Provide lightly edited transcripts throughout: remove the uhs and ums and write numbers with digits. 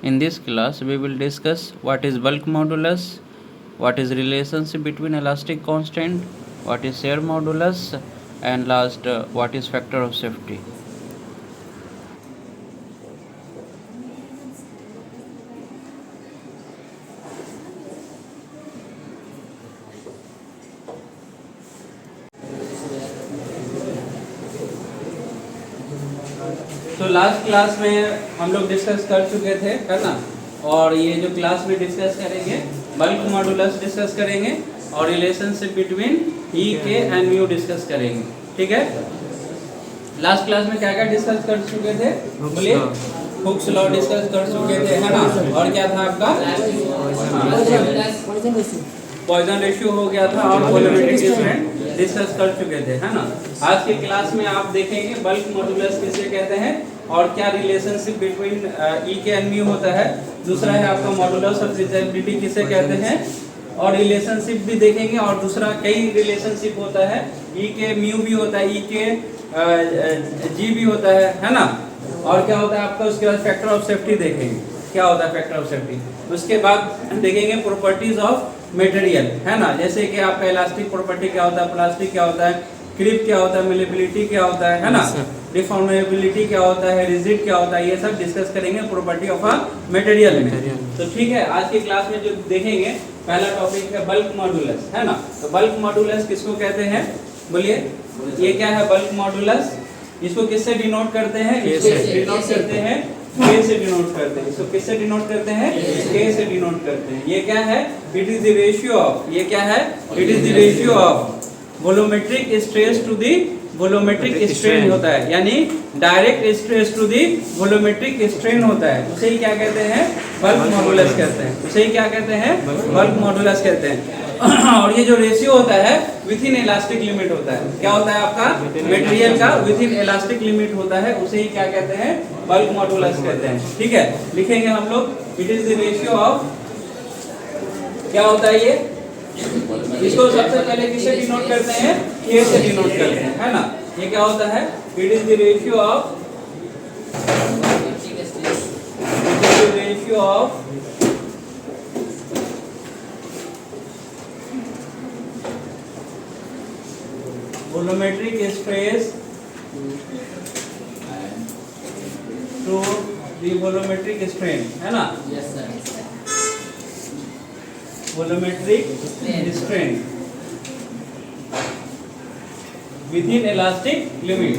In this class, we will discuss what is bulk modulus, what is relationship between elastic constant, what is shear modulus, and last, what is factor of safety. तो last class में हम लोग discuss कर चुके थे, है ना। और ये जो क्लास में डिस्कस करेंगे बल्क मॉडुलस डिस्कस करेंगे और रिलेशनशिप बिटवीन ई के एंड म्यू डिस्कस करेंगे, ठीक है। लास्ट क्लास में क्या क्या डिस्कस कर चुके थे, बोलिए। हुक्स लॉ डिस्कस कर चुके थे, है ना। और क्या था आपका, पॉइजन रेशियो हो गया था और वोलेमेट्रिक डिफरेंट डिस्कस कर चुके थे, है ना। आज की क्लास में आप देखेंगे बल्क मॉडुलस किसे कहते हैं और क्या रिलेशनशिप बिटवीन ई के एंड म्यू होता है। दूसरा है आपका मॉडुलस ऑफ रिचार्जेबिलिटी किसे कहते हैं और रिलेशनशिप भी देखेंगे। और दूसरा कई रिलेशनशिप होता है, ई के म्यू भी होता है, ई के जी भी होता है ना। और क्या होता है आपका, उसके बाद फैक्टर ऑफ सेफ्टी देखेंगे, क्या होता है फैक्टर ऑफ सेफ्टी। उसके बाद देखेंगे प्रॉपर्टीज ऑफ मटेरियल, है ना। जैसे कि आपका इलास्टिक प्रॉपर्टी क्या होता है, प्लास्टिक क्या होता है, क्रिप क्या होता है, मेलेबिलिटी क्या होता है ना, डिफॉर्मेबिलिटी क्या होता है, रिजिड क्या होता है, ये सब डिस्कस करेंगे प्रॉपर्टी ऑफ अ मटेरियल में। तो ठीक है, आज की क्लास में जो देखेंगे पहला टॉपिक है बल्क मॉडुलस, है ना। तो बल्क मॉडुलस किसको कहते हैं, बोलिए। ये क्या है बल्क मॉडुलस, इसको किससे डिनोट करते हैं, इसको डिनोट करते हैं के से डिनोट करते हैं। इसको किससे डिनोट करते हैं, के से डिनोट करते हैं। ये क्या है, it is the ratio of, ये क्या है, it is the ratio of volumetric stress to the volumetric strain होता है, यानी direct stress to the volumetric strain होता है। उसे ही क्या कहते हैं, बल्क मॉडुलस कहते हैं। उसे ही क्या कहते हैं, बल्क मॉडुलस कहते हैं। और ये जो रेशियो होता है विथ इन इलास्टिक लिमिट होता है। क्या होता है आपका, मटेरियल का विथ इन इलास्टिक लिमिट होता है, उसे ही क्या कहते हैं, बल्क मॉडुलस कहते हैं, ठीक है। लिखेंगे हम लोग, it is the ratio of, क्या होता है ये, इसको सबसे पहले किससे डिनोट करते हैं, के से डिनोट करते हैं, है ना। ये क्या होता है, it is the ratio of, ratio of volumetric stress to the volumetric strain, है ना। Yes sir. Volumetric strain within elastic limit,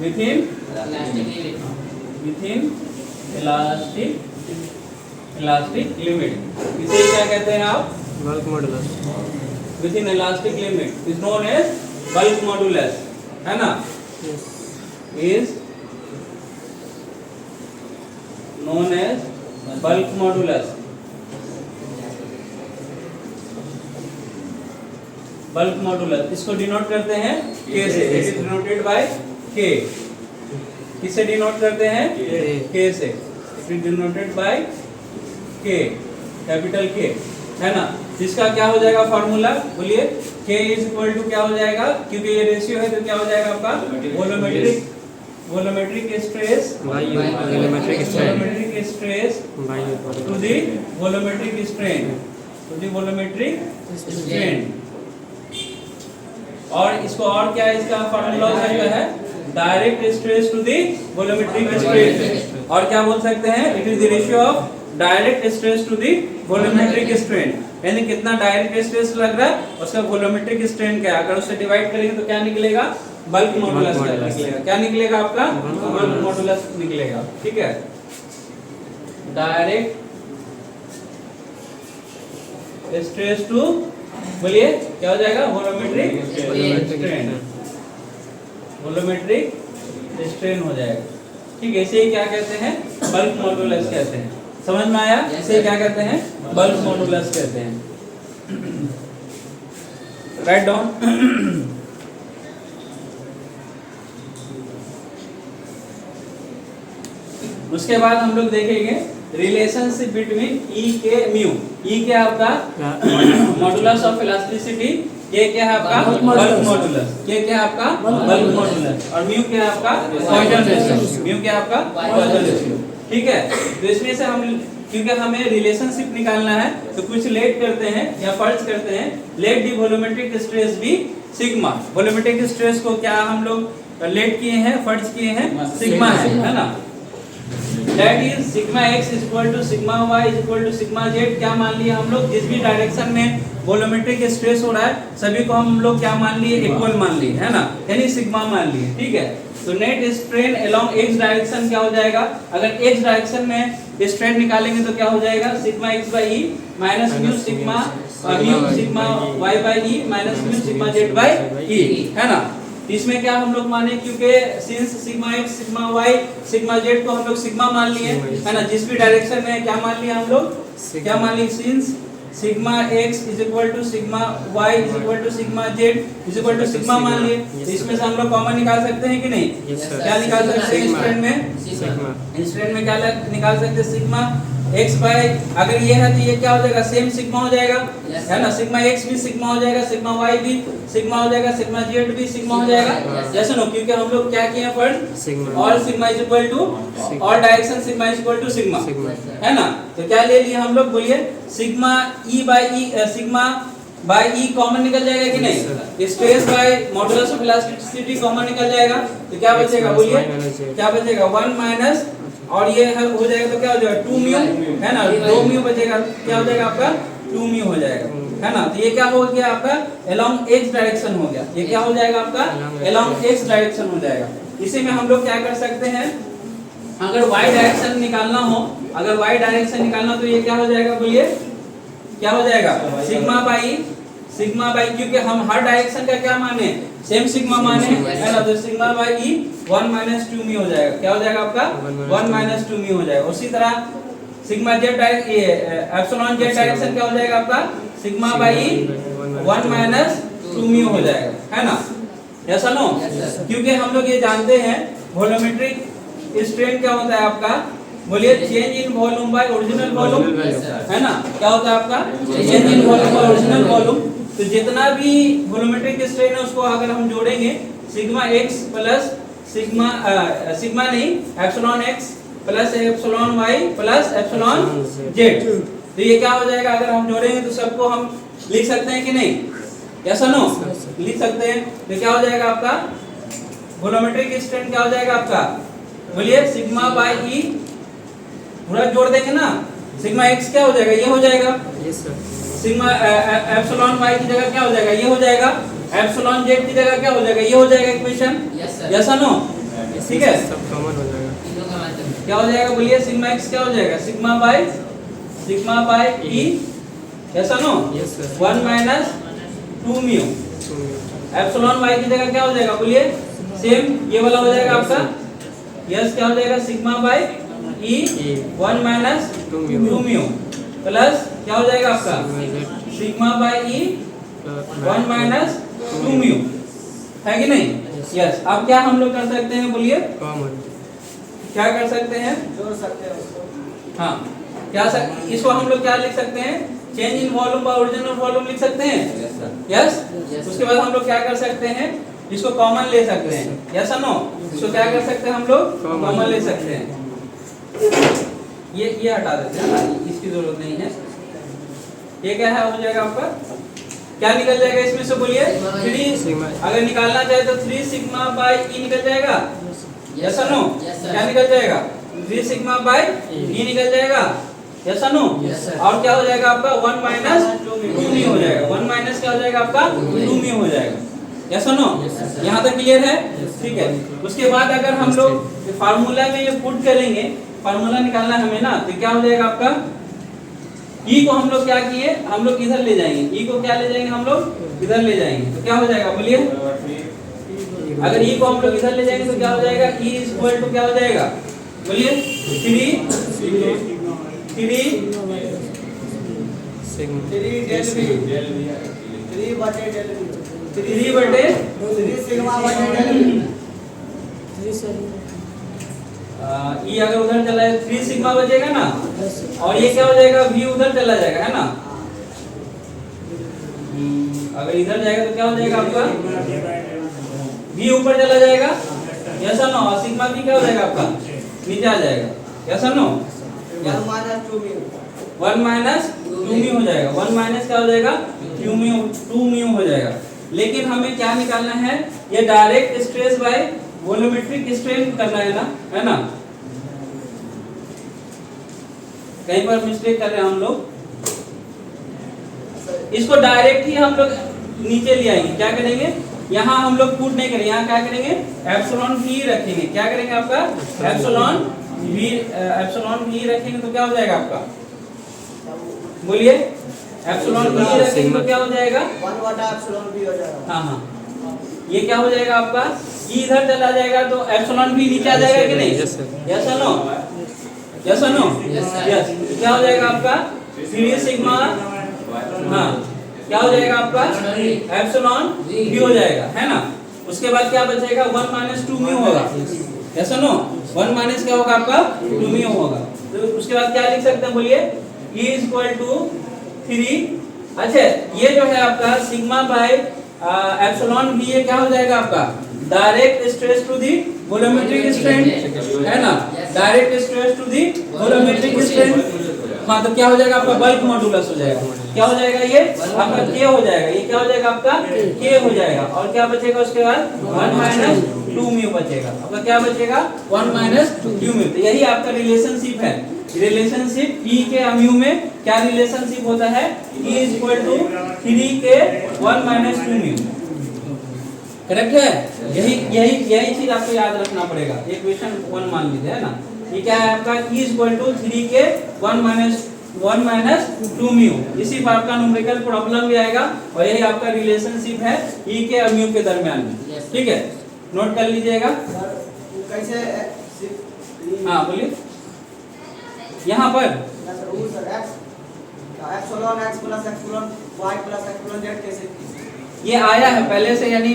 within elastic limit. इसे क्या कहते हैं आप, bulk modulus. Within elastic limit is known as bulk modulus, है ना। Is known as bulk modulus. Bulk modulus इसको डिनोट करते हैं के से, इट इज डिनोटेड बाय के। किससे डिनोट करते हैं, के से। इट इज डिनोटेड बाय के, कैपिटल के, है ना। इसका क्या हो जाएगा फॉर्मूला, बोलिए। K इज इक्वल टू क्या हो जाएगा, क्योंकि ये रेशियो है तो क्या हो जाएगा आपका, volumetric stress to the volumetric strain, और इसको और क्या इसका फॉर्मूला हो सकता है, direct stress to the volumetric strain. और क्या बोल सकते हैं, it is the ratio of direct stress to the volumetric strain, यानी कितना डायरेक्ट स्ट्रेस लग रहा है उसका वोलूमेट्रिक स्ट्रेन क्या है। अगर उससे डिवाइड करेंगे तो क्या निकलेगा, बल्क मॉडुलस निकलेगा। क्या निकलेगा आपका, बल्क मॉडुलस निकलेगा, ठीक है। डायरेक्ट स्ट्रेस टू, बोलिए क्या हो जाएगा, वोलूमेट्रिक स्ट्रेन, वोलूमेट्रिक स्ट्रेन हो जाएगा, ठीक है। इसे क्या कहते हैं, बल्क मॉडुलस कहते हैं। समझ में आया, इसे क्या कहते हैं, बल्क मॉडुलस कहते हैं। Write down. उसके बाद हम लोग देखेंगे रिलेशनशिप बिटवीन ई के म्यू। ई क्या आपका मॉडुलस ऑफ इलास्टिसिटी, के क्या है आपका बल्क मॉडुलस, के क्या है आपका बल्क मॉडुलस, और म्यू क्या है आपका पॉइजन रेशियो, म्यू क्या है आपका पॉइजन रेशियो, ठीक है। तो इसमें से हम, क्योंकि हमें रिलेशनशिप निकालना है तो कुछ लेट करते हैं या फर्ज करते हैं, लेट दी वॉल्यूमेट्रिक स्ट्रेस भी सिग्मा। वॉल्यूमेट्रिक स्ट्रेस को क्या हम लोग लेट किए हैं, फर्ज किए हैं, सिग्मा है ना। That is sigma x equal to sigma y equal to sigma z। क्या मान लिया हम लोग, जिस भी डायरेक्शन में वॉल्यूमेट्रिक स्ट्रेस हो रहा है सभी को हम लोग क्या मान लिए, इक्वल मान लिए, है ना, यानी सिग्मा मान लिए, ठीक है। तो net strain along x direction क्या हो जाएगा, अगर x डायरेक्शन में स्ट्रेन निकालेंगे तो क्या हो जाएगा, sigma x by E minus mu sigma y by E minus mu sigma z by E, है ना। इसमें क्या हम लोग माने, क्योंकि since sigma x sigma y sigma z को हम लोग सिग्मा मान लिए, है ना, जिस भी डायरेक्शन में क्या मान लिया हम लोग, क्या मान लिए, since sigma x is equal to sigma y is equal to sigma z is equal to sigma मान लिए। इसमें से हम लोग कॉमन निकाल सकते हैं कि नहीं, क्या निकाल सकते हैं इंस्टेंट में, इंस्टेंट में क्या निकाल सकते हैं, सिग्मा x बाय, अगर ये है तो ये क्या हो जाएगा, सेम सिग्मा हो जाएगा, है ना, सिग्मा x भी सिग्मा हो जाएगा, सिग्मा y भी सिग्मा हो जाएगा, सिग्मा z भी सिग्मा हो जाएगा, जैसे नो, क्योंकि हम लोग क्या किए first, all sigma is equal to all direction sigma is equal to sigma, है ना। तो क्या ले लिए हम लोग, बोलिए, sigma e by e, sigma by e common निकल जाएगा कि नहीं, space by modulus of elasticity common निकल जाएगा, तो क्या बचेगा, बोलिए क्या बचेगा, 1 माइनस, और ये हो जाएगा तो क्या हो जाएगा 2 म्यू, है ना, 2 म्यू बचेगा, क्या हो जाएगा आपका 2 म्यू हो जाएगा, है ना। तो ये क्या हो गया आपका अलोंग x डायरेक्शन हो गया, ये क्या हो जाएगा आपका अलोंग x डायरेक्शन हो जाएगा। इसी में हम लोग क्या कर सकते हैं, अगर y डायरेक्शन निकालना हो, अगर y डायरेक्शन निकालना तो ये क्या हो जाएगा, बोलिए क्या हो जाएगा, सिग्मा बाई, क्योंकि हम हर डायरेक्शन का क्या माने, सेम सिग्मा माने, है ना, तो sigma by E 1 minus 2 mu हो जाएगा, क्या हो जाएगा आपका 1 माइनस 2 म्यू हो जाएगा। उसी तरह sigma Z epsilon Z direction क्या हो जाएगा आपका, सिग्मा बाई 1 माइनस 2 म्यू हो जाएगा, है ना, ऐसा नो, क्योंकि हम लोग ये जानते हैं वॉल्यूमेट्रिक स्ट्रेन क्या होता है आपका, बोलिए change in volume by original volume, है ना, क्या होता है आपका change in volume by original volume. तो जितना भी वॉल्यूमेट्रिक स्ट्रेन है उसको अगर हम जोड़ेंगे, सिग्मा x प्लस सिग्मा नहीं epsilon x plus epsilon y plus epsilon z, तो ये क्या हो जाएगा, अगर हम जोड़ेंगे तो सबको हम लिख सकते हैं कि नहीं, यस नो, लिख सकते हैं। तो क्या हो जाएगा आपका वॉल्यूमेट्रिक स्ट्रेन क्या हो जाएगा आपका, बोलिए सिग्मा बाय ई, पूरा जोड़ देंगे ना, सिग्मा x क्या हो जाएगा, ये हो जाएगा, सिग्मा एप्सिलॉन y की जगह क्या हो जाएगा, ये हो जाएगा, एप्सिलॉन z की जगह क्या हो जाएगा, ये हो जाएगा इक्वेशन, यस नो, ठीक है, सब कॉमन हो जाएगा, क्या हो जाएगा, बोलिए सिग्मा x क्या हो जाएगा, sigma by e, yes no, 1 minus 2 mu, epsilon y की जगह क्या हो जाएगा, बोलिए सेम ये वाला हो जाएगा आपका, यस क्या हो जाएगा, sigma by e 1 minus 2 mu plus क्या हो जाएगा आपका sigma by E 1 minus 2 mu, है कि नहीं, यस। अब क्या हम लोग कर सकते हैं, बोलिए क्या कर सकते हैं, जोड़ सकते हैं उसको, हाँ, क्या इसको हम लोग क्या लिख सकते हैं, change in volume by original volume लिख सकते हैं, यस। उसके बाद हम लोग क्या कर सकते हैं, इसको कॉमन ले सकते हैं, यस और नो, इसको क्या कर सकते हैं हम लोग, कॉमन ले सकते हैं, ये हटा देते हैं, इसकी जरूरत नहीं है। ये क्या है, हो जाएगा आपका, क्या निकल जाएगा इसमें से, बोलिए 3, अगर निकालना चाहे तो 3 सिग्मा बाय ई निकल जाएगा, यस और नो, क्या निकल जाएगा, 3 सिग्मा बाय ई निकल जाएगा, यस और नो, और क्या हो जाएगा आपका 1 माइनस 2 म्यू हो जाएगा, 1 माइनस क्या हो जाएगा आपका 2 म्यू हो जाएगा, यस और नो, यहाँ तक क्लियर है, ठीक है। उसके बाद अगर हम लोग फार्मूला में ये पुट करेंगे, फार्मूला निकालना है हमें ना, तो क्या हो जाएगा आपका, ई को हम लोग क्या किए, हम लोग इधर ले जाएंगे, ई को क्या ले जाएंगे हम लोग इधर ले जाएंगे, तो क्या हो जाएगा, बोलिए अगर ई को हम लोग इधर ले जाएंगे तो क्या हो जाएगा, ई इज इक्वल टू क्या हो जाएगा, बोलिए 3 सिग्मा ई अगर उधर चला जाए 3 सिग्मा बचेगा ना, और ये क्या हो जाएगा, v उधर चला जाएगा, है ना, अगर इधर जाएगा तो क्या हो जाएगा आपका v ऊपर चला जाएगा, यस और नो, और सिग्मा v क्या हो जाएगा आपका नीचे आ जाएगा, यस और no? 1 minus 2 mu 1 minus 2 mu हो जाएगा, 1 माइनस क्या हो जाएगा 2 म्यू हो जाएगा। लेकिन हमें क्या निकालना है, ये direct stress by volumetric strain करना है ना। कहीं पर मिस्टेक कर रहे हैं हम लोग, इसको डायरेक्ट ही हम लोग नीचे ले आएंगे। क्या करेंगे, यहाँ हम लोग पुट नहीं करेंगे, यहाँ क्या करेंगे एप्सिलॉन वी रखेंगे। क्या करेंगे आपका एप्सिलॉन वी रखेंगे तो क्या हो जाएगा आपका, बोलिए एप्सिलॉन वी रखेंगे तो क्या हो जाएगा 1 बटा एप्सिलॉन v हो जाएगा। हाँ, ये क्या हो जाएगा आपका, ई इधर चला जाएगा तो एप्सिलॉन वी नीचे आ जाएगा कि नहीं? यस और नो? यस और नो? यस। क्या हो जाएगा आपका 3 सिग्मा, हाँ क्या हो जाएगा आपका एप्सिलॉन वी हो जाएगा, है ना। उसके बाद क्या बचेगा 1 माइनस 2 म्यू होगा। यस और नो? 1 माइनस क्या होगा आपका 2 म्यू होगा। तो उसके बाद क्या लिख सकते हैं, बोलिए E इक्वल टू 3। अच्छा, ये जो है आपका सिग्मा बाय एप्सिलॉन वी, ये क्या हो जाएगा आपका direct stress to the volumetric strain, है ना, direct stress to the volumetric strain. हाँ, तो क्या हो जाएगा आपका बल्क मॉडुलस हो जाएगा। क्या हो जाएगा, ये आपका K हो जाएगा, ये क्या हो जाएगा आपका K हो जाएगा। और क्या बचेगा उसके बाद 1 माइनस 2 म्यू बचेगा। आपका क्या बचेगा 1 माइनस 2 म्यू। तो यही आपका रिलेशनशिप है। रिलेशनशिप E के म्यू में क्या रिलेशनशिप होता है, E इक्वल टू 3 के 1 माइनस 2 म्यू। करेक्ट है? यही चीज आपको याद रखना पड़ेगा। ये क्वेश्चन 1 मान लीजिए, है ना। ये क्या है आपका E इक्वल टू 3 के 1 माइनस 2 म्यू। इसी पर आपका न्यूमेरिकल प्रॉब्लम भी आएगा और यही आपका रिलेशनशिप है E के म्यू के दरमियान में। ठीक है, नोट कर लीजिएगा। कैसे हाँ बोलिए, यहाँ पर epsilon x plus epsilon y plus epsilon z कैसे, ये आया है पहले से, यानी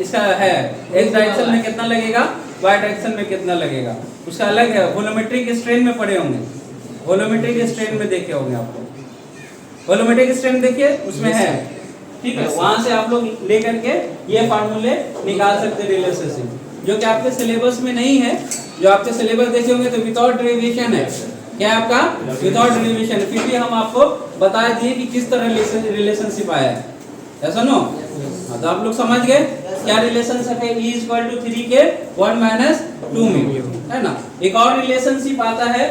इसका है x डायरेक्शन में कितना लगेगा, y डायरेक्शन में कितना लगेगा, उसका अलग है। वॉल्यूमेट्रिक स्ट्रेन में पढ़े होंगे, वॉल्यूमेट्रिक स्ट्रेन में देखे होंगे आपको। वॉल्यूमेट्रिक स्ट्रेन देखिए उसमें है, ठीक है। वहां से आप लोग लेकर के ये फार्मूले निकाल सकते हैं रिलेशनशिप, जो कि आपके सिलेबस में नहीं है। जो आपके सिलेबस देखे होंगे तो विदाउट डेरिवेशन है। क्या आपका विदाउट डेरिवेशन, फिर भी हम आपको बता दिए कि किस तरह रिलेशनशिप आया है, ऐसा नो। तो आप लोग समझ गए क्या रिलेशनशिप है, E इक्वल टू 3 के 1 माइनस 2 म्यू, है ना। एक और रिलेशनशिप आता है,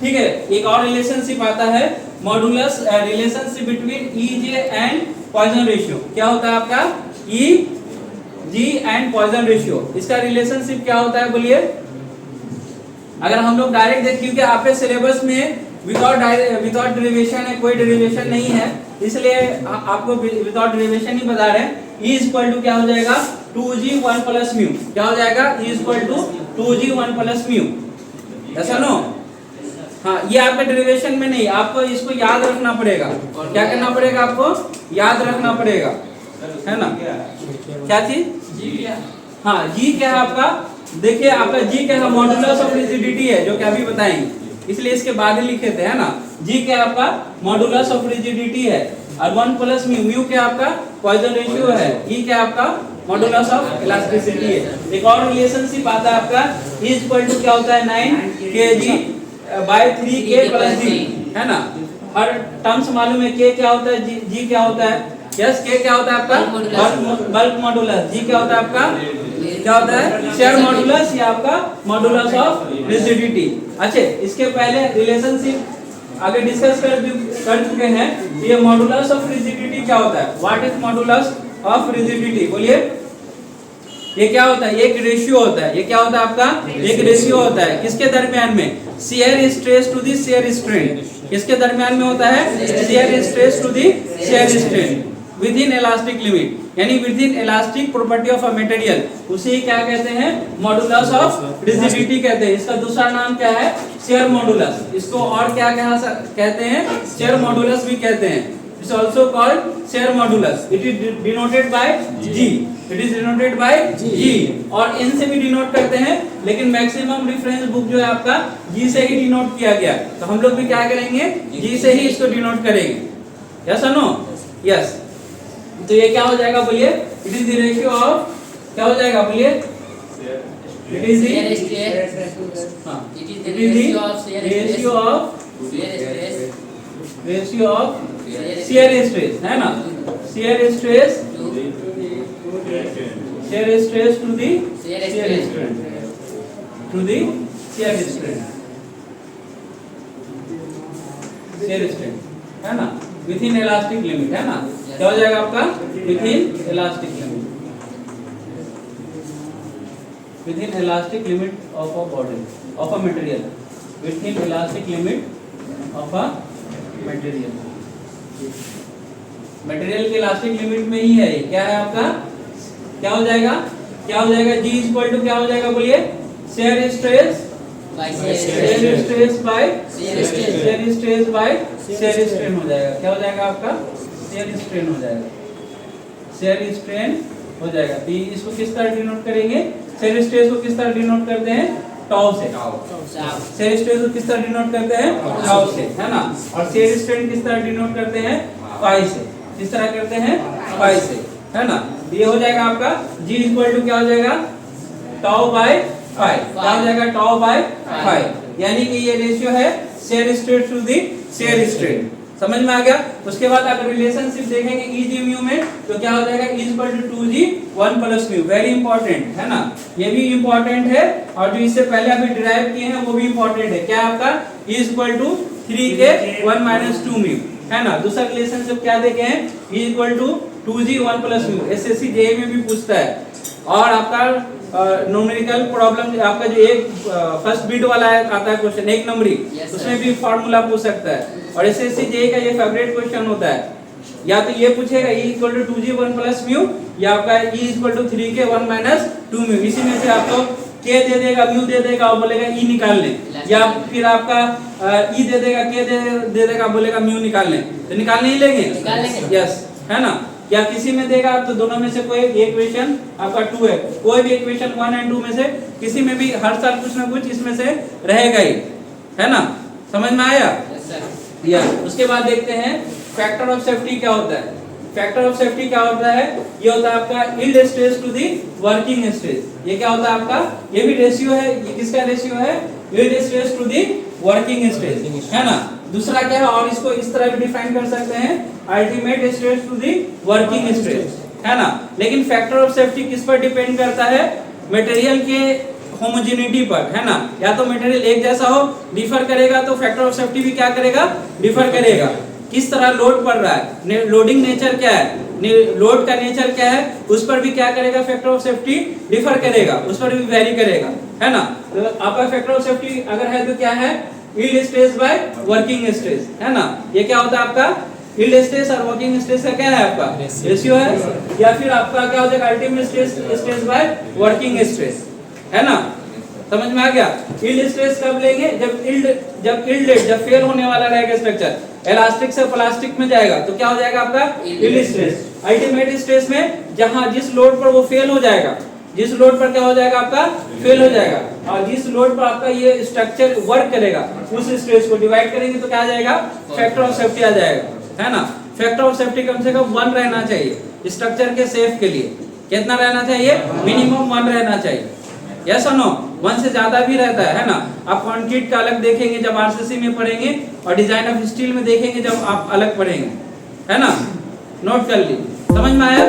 ठीक है, एक और रिलेशनशिप आता है modulus relationship between EJ and Poisson ratio. क्या होता है आपका EG एंड पॉइजन रेशियो, इसका रिलेशनशिप क्या होता है बोलिए। अगर हम लोग डायरेक्ट देखें, क्योंकि आपके सिलेबस में विदाउट डेरिवेशन है, कोई डेरिवेशन नहीं है, इसलिए आपको विदाउट डेरिवेशन ही बता रहे हैं। E इक्वल टू क्या हो जाएगा 2G 1 प्लस म्यू। क्या हो जाएगा E equal to 2G 1 plus mu, ऐसा नो। हाँ, ये आपके डेरिवेशन में नहीं, आपको इसको याद रखना पड़ेगा। क्या करना पड़ेगा, आपको याद रखना पड़ेगा, है ना। क्या चीज, हाँ G क्या है आपका, देखिए आपका G क्या है, मॉडुलस ऑफ रिजिडिटी है, जो कि अभी बताएंगे, इसलिए इसके बाद ही लिखे थे, है ना। G क्या आपका मॉडुलस ऑफ रिजिडिटी है, और 1 प्लस म्यू, म्यू क्या आपका पॉइजन रेशियो है, E क्या आपका मॉडुलस ऑफ इलास्टिसिटी है। एक और रिलेशनशिप आता है आपका E इक्वल टू क्या होता है 9 kg bye 3k plus G, है ना। हर टर्म्स मालूम है, K क्या होता है, G क्या होता है, यस K क्या होता है आपका बल्क मॉडुलस, G क्या होता है आपका, क्या होता है शेयर मॉडुलस, या आपका मॉडुलस ऑफ रिजिडिटी। अच्छा, इसके पहले रिलेशनशिप आगे डिस्कस कर चुके हैं। ये मॉडुलस ऑफ रिजिडिटी क्या होता है, what is modulus of rigidity, बोलिए। ये क्या होता है, एक रेशियो होता है। ये क्या होता है आपका, एक रेशियो होता है, किसके दरमियान में, shear stress to the shear strain. किसके दरमियान में होता है, shear stress to the shear strain within elastic limit, यानी within elastic property of a material. उसे क्या कहते हैं, मॉडुलस ऑफ रिजिडिटी कहते हैं। इसका दूसरा नाम क्या है, शियर मॉडुलस। इसको और क्या कहते हैं, शियर मॉडुलस भी कहते हैं। It's also called shear modulus. It is denoted by G, it is denoted by G, और N से भी डिनोट करते हैं, लेकिन मैक्सिमम रेफरेंस बुक जो है आपका G से ही डिनोट किया गया। तो हम लोग भी क्या करेंगे, G से ही इसको डिनोट करेंगे, यस और नो, यस। तो ये क्या हो जाएगा बोलिए, it is the ratio of, क्या हो जाएगा बोलिए, It is the shear stress. हाँ, It is it the is the ratio of shear stress. ratio of Shear stress. shear stress, है ना? Shear stress to the Shear shear stress. strain, to the shear strain, shear strain, है ना? Within elastic limit, है ना? क्या हो जाएगा आपका? Within elastic limit, within elastic limit of a body, of a material, within elastic limit of a material. Material के elastic limit में ही है ये। क्या है आपका? क्या हो जाएगा? क्या हो जाएगा? G इक्वल टू क्या हो जाएगा बोलिए? Shear stress By share shear stress by Shear strain. Shear stress by shear strain हो जाएगा। क्या हो जाएगा आपका? शेयर स्ट्रेन हो जाएगा, शेयर स्ट्रेन हो जाएगा। तो इसको किस तरह डिनोट करेंगे? शेयर स्ट्रेस को किस तरह डिनोट करते हैं? टाउ से। शेयर स्ट्रेस को किस तरह डिनोट करते हैं? टाउ से, है ना? और शेयर स्ट्रेन किस तरह डिनोट करते हैं? पाई से। किस तरह करते हैं? पाई से, है ना? ये हो जाएगा आपका G इक्वल टू क्या हो जाएगा? Tau by pi. क्या हो जाएगा? Tau by pi. यानी कि ये रेशियो है shear stress to the shear strain. समझ में आ गया? उसके बाद अगर रिलेशनशिप देखेंगे Eg म्यू में तो क्या हो जाएगा? E equal to 2G 1 plus mu. Very important, है ना? ये भी इंपॉर्टेंट है और जो इससे पहले अभी डिराइव किए हैं वो भी इंपॉर्टेंट है। क्या आपका? E equal to 3K 1 minus 2 mu, है ना? दूसरा रिलेशनशिप क्या देखे हैं? E equal to 2G 1 plus mu. SSC JEE में भी पूछता है। और आपका न्यूमेरिकल प्रॉब्लम आपका जो एक फर्स्ट बीट वाला आता है क्वेश्चन, एक नंबरी, Yes, उसमें sir. भी फार्मूला पूछ सकता है। और एसएससी जेईई का ये फेवरेट क्वेश्चन होता है। या तो ये पूछेगा E equal to 2G 1 plus mu, या आपका E equal to 3K 1 minus 2 mu. इसी में से आपको K दे देगा, म्यू दे देगा और बोलेगा E निकाल लें, या फिर आपका E दे देगा, K दे देगा, बोलेगा म्यू निकाल लें। तो निकालने ही लेंगे? निकाल लेंगे। यस, है ना? या किसी में देगा तो दोनों में से कोई एक इक्वेशन आपका 2 है, कोई भी इक्वेशन 1 एंड 2 में से किसी में भी हर साल कुछ ना कुछ इसमें से रहेगा ही, है ना? समझ में आया? Yes, sir. यस। उसके बाद देखते हैं फैक्टर ऑफ सेफ्टी क्या होता है। फैक्टर ऑफ सेफ्टी क्या होता है? ये होता है आपका yield stress to the working stress. ये क्या होता है आपका? ये भी रेशियो है। ये किसका रेशियो है? Yield stress to the working stress, है ना? दूसरा क्या है? और इसको इस तरह भी डिफाइन कर सकते हैं, ultimate stress to the working stress, है ना? लेकिन फैक्टर ऑफ सेफ्टी किस पर डिपेंड करता है? मटेरियल के होमोजेनिटी पर, है ना? या तो मटेरियल एक जैसा हो, डिफर करेगा तो फैक्टर ऑफ सेफ्टी भी क्या करेगा? डिफर करेगा। किस तरह लोड पड़ रहा है, लोडिंग नेचर क्या है, लोड का नेचर क्या है, उस पर भी क्या करेगा? फैक्टर ऑफ सेफ्टी डिफर करेगा, उस पर भी वेरी करेगा, है ना? तो आपका फैक्टर ऑफ सेफ्टी अगर है तो क्या है? Yield stress by working stress, है ना? ये क्या होता है आपका? यील्ड स्ट्रेस और वर्किंग स्ट्रेस का क्या है आपका? रेशियो है। या फिर आपका क्या हो जाएगा? Ultimate stress by working stress, है ना? समझ में आ गया? यील्ड स्ट्रेस कब लेंगे? जब फेल होने वाला रहेगा स्ट्रक्चर, इलास्टिक से प्लास्टिक में जाएगा तो क्या हो जाएगा आपका? Yield stress. अल्टीमेट स्ट्रेस में जहां जिस लोड पर वो फेल हो जाएगा, जिस लोड पर क्या हो जाएगा आपका? फेल हो जाएगा, और जिस लोड पर आपका ये स्ट्रक्चर वर्क करेगा उस स्ट्रेस को डिवाइड करेंगे तो क्या आ जाएगा? फैक्टर ऑफ सेफ्टी आ जाएगा, है ना? फैक्टर ऑफ सेफ्टी कम से कम 1 रहना चाहिए स्ट्रक्चर के सेफ के लिए। कितना रहना चाहिए? मिनिमम 1 रहना चाहिए। यस और नो? 1 से ज्यादा भी रहता है ना? आप कंक्रीट का अलग देखेंगे जब आरसीसी में पढ़ेंगे, और डिजाइन ऑफ स्टील में देखेंगे जब आप अलग पढ़ेंगे, है ना? नोट कर लीजिए। समझ में आया?